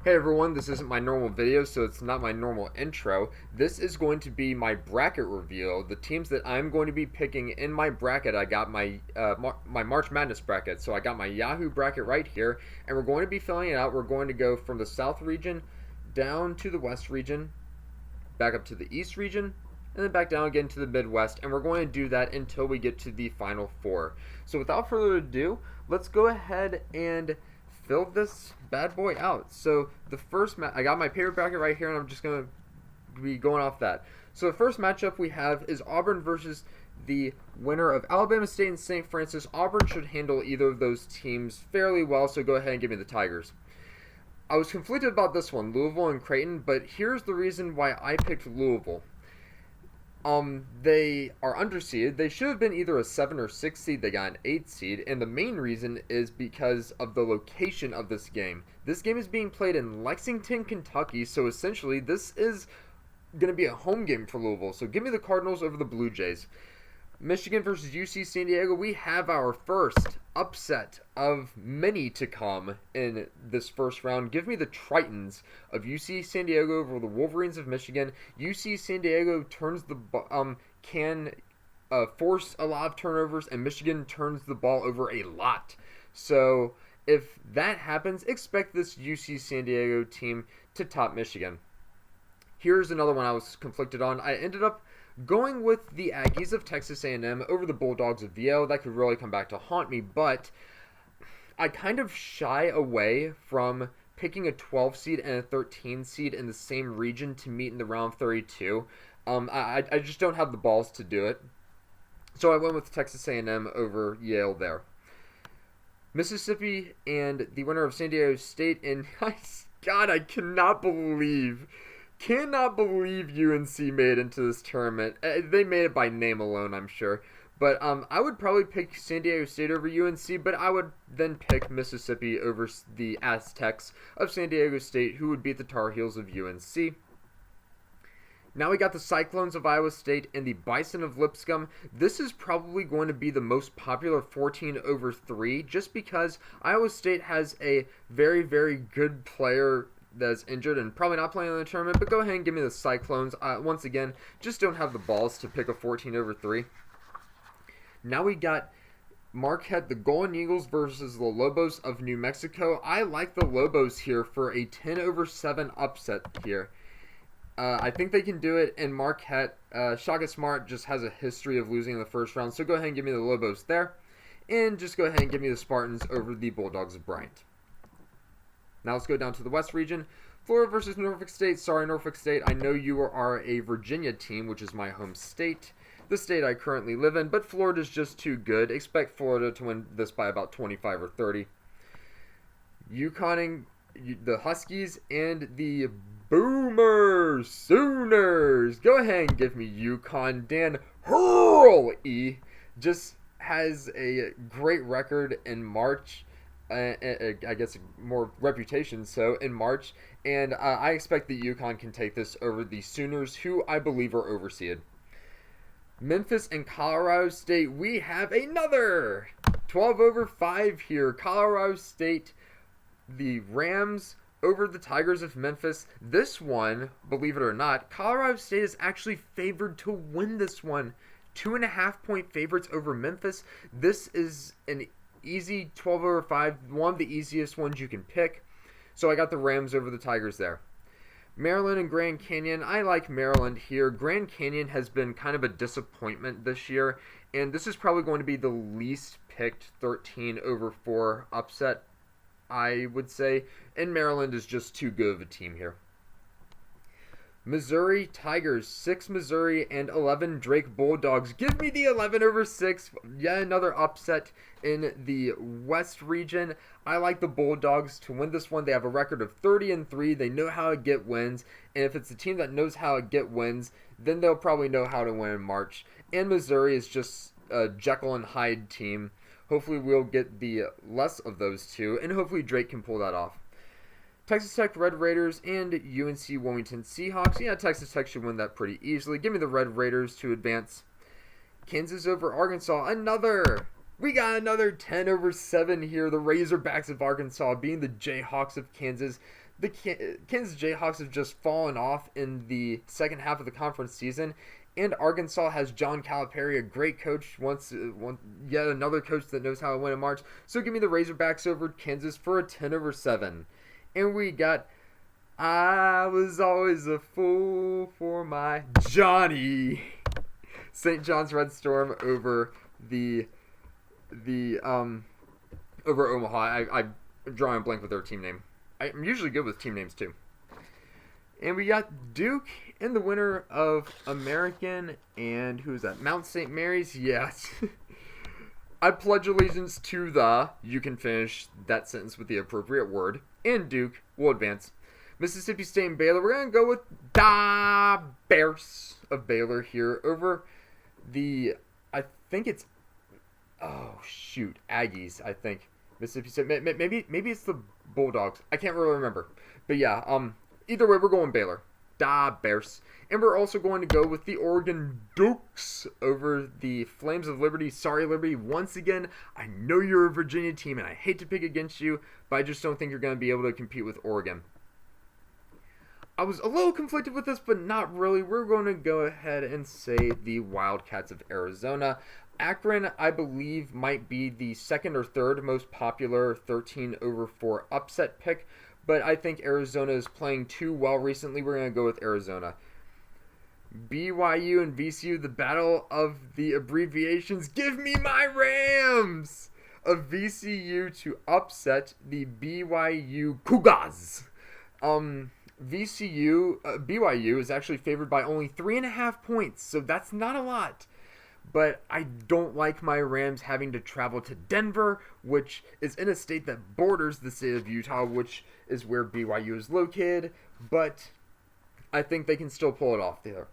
Hey everyone, this isn't my normal video, so it's not my normal intro. This is going to be my bracket reveal. The teams that I'm going to be picking in my bracket, I got my March Madness bracket. So I got my Yahoo bracket right here, and we're going to be filling it out. We're going to go from the South region down to the West region, back up to the East region, and then back down again to the Midwest, and we're going to do that until we get to the Final Four. So without further ado, let's go ahead and fill this bad boy out. So the first I got my paper bracket right here, and I'm just going to be going off that. So the first matchup we have is Auburn versus the winner of Alabama State and St. Francis. Auburn should handle either of those teams fairly well, so go ahead and give me the Tigers. I was conflicted about this one, Louisville and Creighton, but here's the reason why I picked Louisville. They are underseeded. They should have been either a 7 or 6 seed. They got an 8 seed, and the main reason is because of the location of this game. This game is being played in Lexington, Kentucky, so essentially this is going to be a home game for Louisville. So give me the Cardinals over the Blue Jays. Michigan versus UC San Diego. We have our first upset of many to come in this first round. Give me the Tritons of UC San Diego over the Wolverines of Michigan. UC San Diego turns the can force a lot of turnovers, and Michigan turns the ball over a lot. So if that happens, expect this UC San Diego team to top Michigan. Here's another one I was conflicted on. I ended up going with the Aggies of Texas A&M over the Bulldogs of VO. That could really come back to haunt me, but I kind of shy away from picking a 12 seed and a 13 seed in the same region to meet in the round 32. I just don't have the balls to do it. So I went with Texas A&M over Yale there. Mississippi and the winner of San Diego State, and God, I cannot believe UNC made it into this tournament. They made it by name alone, I'm sure. But I would probably pick San Diego State over UNC, but I would then pick Mississippi over the Aztecs of San Diego State, who would beat the Tar Heels of UNC. Now we got the Cyclones of Iowa State and the Bison of Lipscomb. This is probably going to be the most popular 14-3, just because Iowa State has a very, very good player that's injured and probably not playing in the tournament, but go ahead and give me the Cyclones. Once again, just don't have the balls to pick a 14-3. Now we got Marquette, the Golden Eagles versus the Lobos of New Mexico. I like the Lobos here for a 10-7 upset here. I think they can do it, and Marquette, Shaka Smart just has a history of losing in the first round, so go ahead and give me the Lobos there. And just go ahead and give me the Spartans over the Bulldogs of Bryant. Now let's go down to the West region. Florida versus Norfolk State. Sorry, Norfolk State. I know you are a Virginia team, which is my home state, the state I currently live in, but Florida's just too good. Expect Florida to win this by about 25 or 30. UConn, the Huskies, and the Boomer Sooners. Go ahead and give me UConn. Dan Hurley just has a great record in March. I guess more reputation so in March, and I expect that UConn can take this over the Sooners, who I believe are overseeded. Memphis and Colorado State, we have another 12-5 here. Colorado State, the Rams over the Tigers of Memphis. This one, believe it or not, Colorado State is actually favored to win this one. 2.5-point favorites over Memphis. This is an easy 12-5, one of the easiest ones you can pick. So I got the Rams over the Tigers there. Maryland and Grand Canyon. I like Maryland here. Grand Canyon has been kind of a disappointment this year, and this is probably going to be the least picked 13-4 upset, I would say. And Maryland is just too good of a team here. Missouri Tigers, 6 Missouri and 11 Drake Bulldogs. Give me the 11-6. Yet another upset in the West region. I like the Bulldogs to win this one. They have a record of 30-3. They know how to get wins. And if it's a team that knows how to get wins, then they'll probably know how to win in March. And Missouri is just a Jekyll and Hyde team. Hopefully we'll get the less of those two, and hopefully Drake can pull that off. Texas Tech Red Raiders and UNC Wilmington Seahawks. Yeah, Texas Tech should win that pretty easily. Give me the Red Raiders to advance. Kansas over Arkansas. Another We got another 10/7 here. The Razorbacks of Arkansas being the Jayhawks of Kansas. The Kansas Jayhawks have just fallen off in the second half of the conference season, and Arkansas has John Calipari, a great coach, yet another coach that knows how to win in March. So give me the Razorbacks over Kansas for a 10/7. And we got I was always a fool for my Johnny. St. John's Red Storm over over Omaha. I'm drawing a blank with their team name. I'm usually good with team names too. And we got Duke in the winner of American and who is that? Mount St. Mary's? Yes. I pledge allegiance to the, you can finish that sentence with the appropriate word, and Duke will advance. Mississippi State and Baylor, we're going to go with the Bears of Baylor here over the, I think it's, Aggies, I think. Mississippi State, maybe it's the Bulldogs. I can't really remember. But yeah, either way, we're going Baylor. Da Bears. And we're also going to go with the Oregon Dukes over the Flames of Liberty. Sorry, Liberty. Once again, I know you're a Virginia team, and I hate to pick against you, but I just don't think you're going to be able to compete with Oregon. I was a little conflicted with this, but not really. We're going to go ahead and say the Wildcats of Arizona. Akron, I believe, might be the second or third most popular 13/4 upset pick, but I think Arizona is playing too well recently. We're going to go with Arizona. BYU and VCU, the battle of the abbreviations. Give me my Rams of VCU to upset the BYU Cougars. BYU is actually favored by only 3.5 points, so that's not a lot. But I don't like my Rams having to travel to Denver, which is in a state that borders the state of Utah, which is where BYU is located. But I think they can still pull it off there.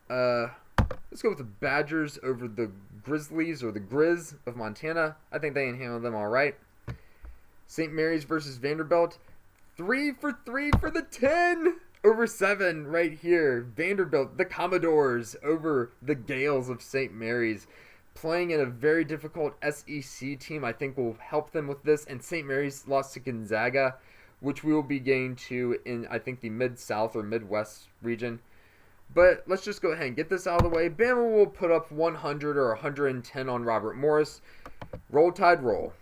Let's go with the Badgers over the Grizzlies or the Grizz of Montana. I think they can handle them all right. St. Mary's versus Vanderbilt. 3 for 3 for the 10/7 right here. Vanderbilt, the Commodores over the Gales of St. Mary's. Playing in a very difficult SEC team, I think will help them with this. And St. Mary's lost to Gonzaga, which we will be getting to in, I think, the Mid-South or Midwest region. But let's just go ahead and get this out of the way. Bama will put up 100 or 110 on Robert Morris. Roll Tide roll.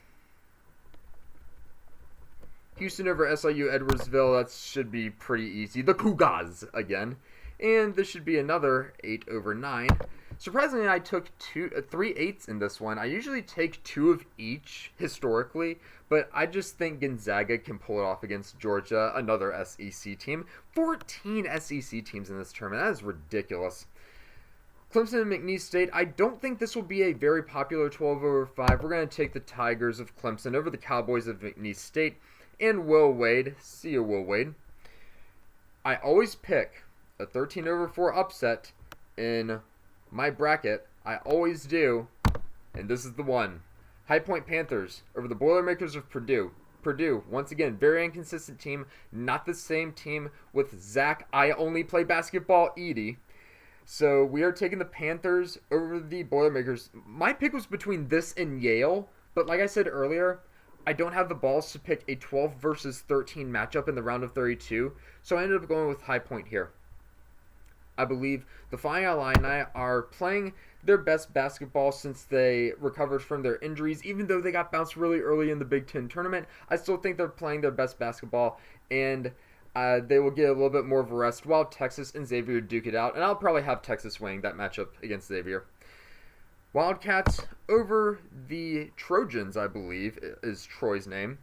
Houston over SIU Edwardsville, that should be pretty easy. The Cougars again. And this should be another 8/9. Surprisingly, I took 3 8s in this one. I usually take 2 of each historically, but I just think Gonzaga can pull it off against Georgia, another SEC team. 14 SEC teams in this tournament. That is ridiculous. Clemson and McNeese State. I don't think this will be a very popular 12/5. We're going to take the Tigers of Clemson over the Cowboys of McNeese State. And Will Wade. See you, Will Wade. I always pick a 13/4 upset in my bracket. I always do. And this is the one. High Point Panthers over the Boilermakers of Purdue. Purdue, once again, very inconsistent team. Not the same team with Zach. I only play basketball, Edie. So we are taking the Panthers over the Boilermakers. My pick was between this and Yale. But like I said earlier, I don't have the balls to pick a 12/13 matchup in the round of 32, so I ended up going with High Point here. I believe the Fighting Illini are playing their best basketball since they recovered from their injuries. Even though they got bounced really early in the Big Ten tournament, I still think they're playing their best basketball, and they will get a little bit more of a rest while Texas and Xavier duke it out, and I'll probably have Texas winning that matchup against Xavier. Wildcats over the Trojans, I believe, is Troy's name.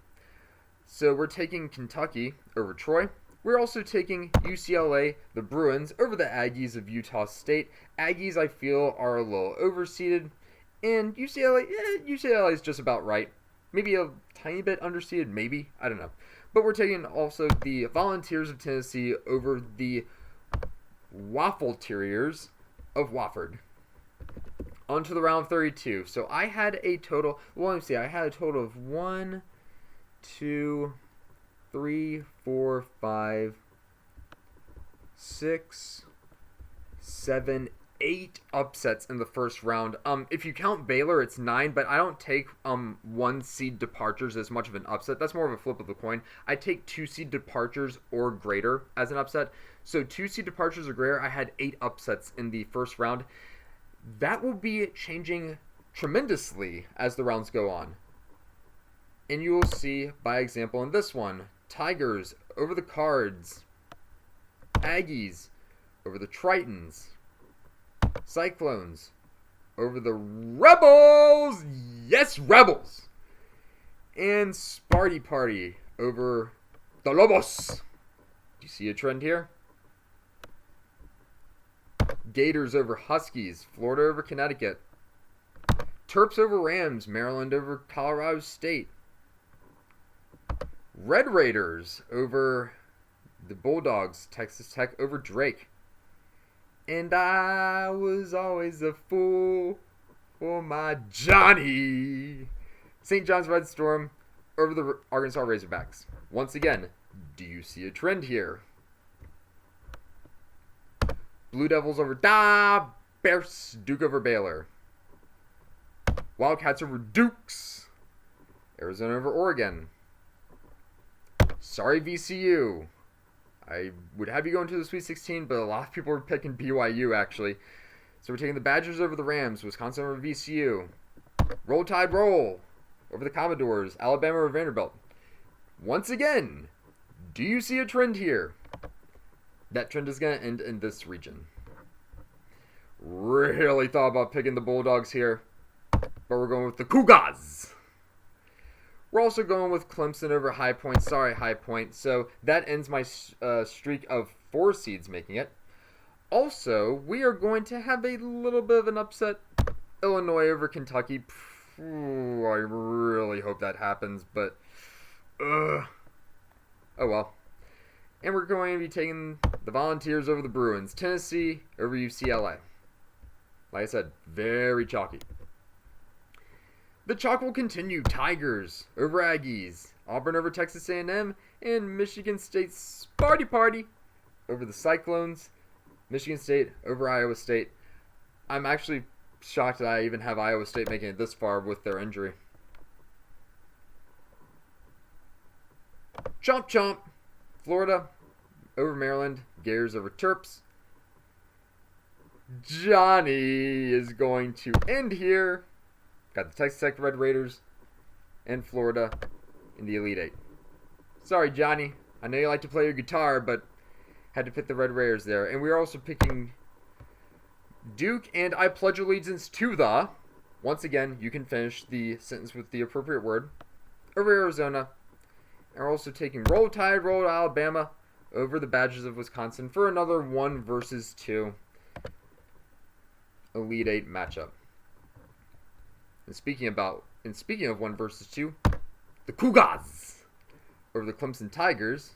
So we're taking Kentucky over Troy. We're also taking UCLA, the Bruins, over the Aggies of Utah State. Aggies, I feel, are a little overseeded. And UCLA is just about right. Maybe a tiny bit underseeded, maybe. I don't know. But we're taking also the Volunteers of Tennessee over the Waffle Terriers of Wofford. On to the round 32. So I had a total, I had a total of 1, 2, 3, 4, 5, 6, 7, 8 upsets in the first round. If you count Baylor, it's 9, but I don't take 1 seed departures as much of an upset. That's more of a flip of the coin. I take 2 seed departures or greater as an upset. So 2 seed departures or greater, I had 8 upsets in the first round. That will be changing tremendously as the rounds go on. And you will see, by example, in this one, Tigers over the Cards, Aggies over the Tritons, Cyclones over the Rebels, yes, Rebels, and Sparty Party over the Lobos. Do you see a trend here? Gators over Huskies, Florida over Connecticut, Terps over Rams, Maryland over Colorado State, Red Raiders over the Bulldogs, Texas Tech over Drake. And I was always a fool for my Johnny. St. John's Red Storm over the Arkansas Razorbacks. Once again, do you see a trend here? Blue Devils over Bears, Duke over Baylor. Wildcats over Dukes. Arizona over Oregon. Sorry, VCU. I would have you go into the Sweet 16, but a lot of people are picking BYU, actually. So we're taking the Badgers over the Rams, Wisconsin over VCU. Roll Tide Roll over the Commodores, Alabama over Vanderbilt. Once again, do you see a trend here? That trend is going to end in this region. Really thought about picking the Bulldogs here, but we're going with the Cougars. We're also going with Clemson over High Point. Sorry, High Point. So that ends my streak of 4 seeds making it. Also, we are going to have a little bit of an upset. Illinois over Kentucky. Ooh, I really hope that happens, but oh well. And we're going to be taking the Volunteers over the Bruins. Tennessee over UCLA. Like I said, very chalky. The chalk will continue. Tigers over Aggies, Auburn over Texas A&M, and Michigan State Sparty Party over the Cyclones. Michigan State over Iowa State. I'm actually shocked that I even have Iowa State making it this far with their injury. Chomp chomp. Florida over Maryland. Gators over Terps. Johnny is going to end here. Got the Texas Tech Red Raiders and Florida in the Elite Eight. Sorry, Johnny. I know you like to play your guitar, but had to pick the Red Raiders there. And we are also picking Duke, and I pledge allegiance to the... Once again, you can finish the sentence with the appropriate word. Over Arizona. And we're also taking Roll Tide, Roll Alabama over the Badgers of Wisconsin for another 1 versus 2 Elite Eight matchup. And speaking of 1 versus 2, the Cougars over the Clemson Tigers,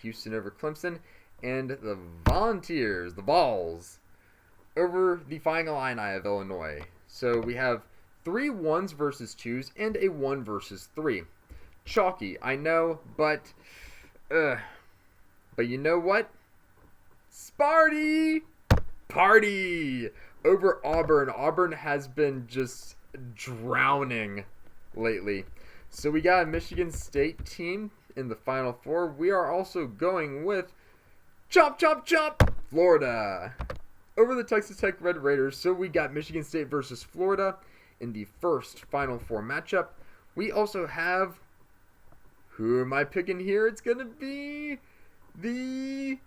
Houston over Clemson, and the Volunteers, the Vols, over the Fighting Illini of Illinois. So we have 3 1s versus 2s and a 1 versus 3. Chalky, I know, but you know what? Sparty Party over Auburn. Auburn has been just drowning lately. So we got a Michigan State team in the Final Four. We are also going with Chomp Chomp Chomp Florida over the Texas Tech Red Raiders. So we got Michigan State versus Florida in the first Final Four matchup. We also have, who am I picking here? It's going to be the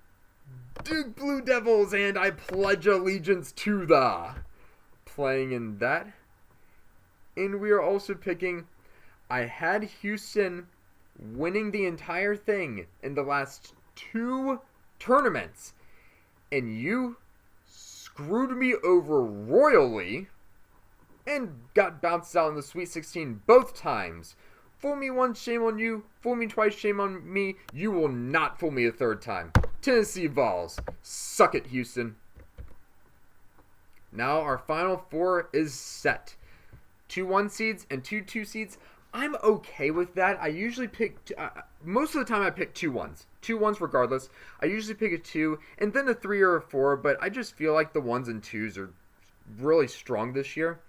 Duke Blue Devils, and I pledge allegiance to the playing in that. And we are also picking, I had Houston winning the entire thing in the last 2 tournaments, and you screwed me over royally and got bounced out in the Sweet 16 both times. Fool me once, shame on you. Fool me twice, shame on me. You will not fool me a 3rd time. Tennessee Vols. Suck it, Houston. Now our Final Four is set. 2 1 seeds and 2 2 seeds. I'm okay with that. I usually pick, most of the time I pick 2 1s. 2 1s regardless. I usually pick a 2 and then a 3 or a 4, but I just feel like the 1s and 2s are really strong this year.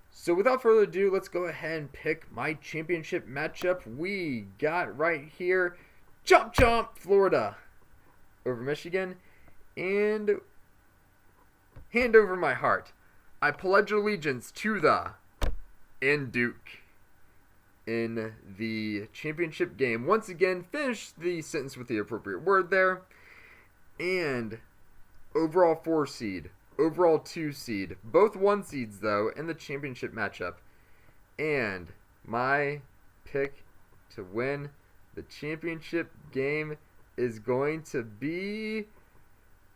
So without further ado, let's go ahead and pick my championship matchup. We got right here, chomp chomp, Florida over Michigan, and hand over my heart, I pledge allegiance to the and Duke in the championship game. Once again, finish the sentence with the appropriate word there. And overall 4 seed, overall 2 seed, both 1 seeds though in the championship matchup. And my pick to win the championship game is going to be,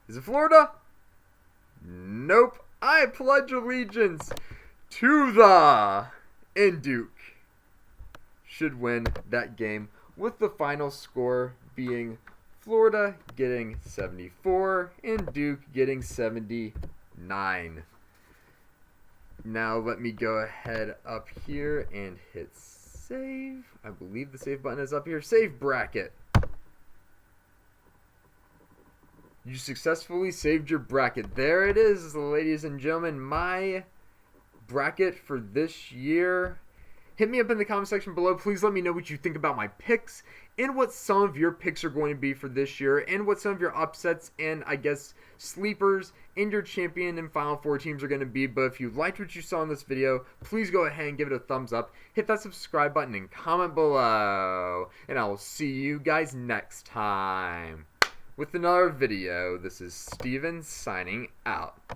is it Florida? Nope. I pledge allegiance to the and Duke should win that game, with the final score being Florida getting 74 and Duke getting 79. Now let me go ahead up here and hit save. I believe the save button is up here. Save bracket. You successfully saved your bracket. There it is, ladies and gentlemen, my bracket for this year. Hit me up in the comment section below. Please let me know what you think about my picks and what some of your picks are going to be for this year and what some of your upsets and, I guess, sleepers and your champion and Final Four teams are going to be. But if you liked what you saw in this video, please go ahead and give it a thumbs up. Hit that subscribe button and comment below. And I will see you guys next time with another video. This is Steven signing out.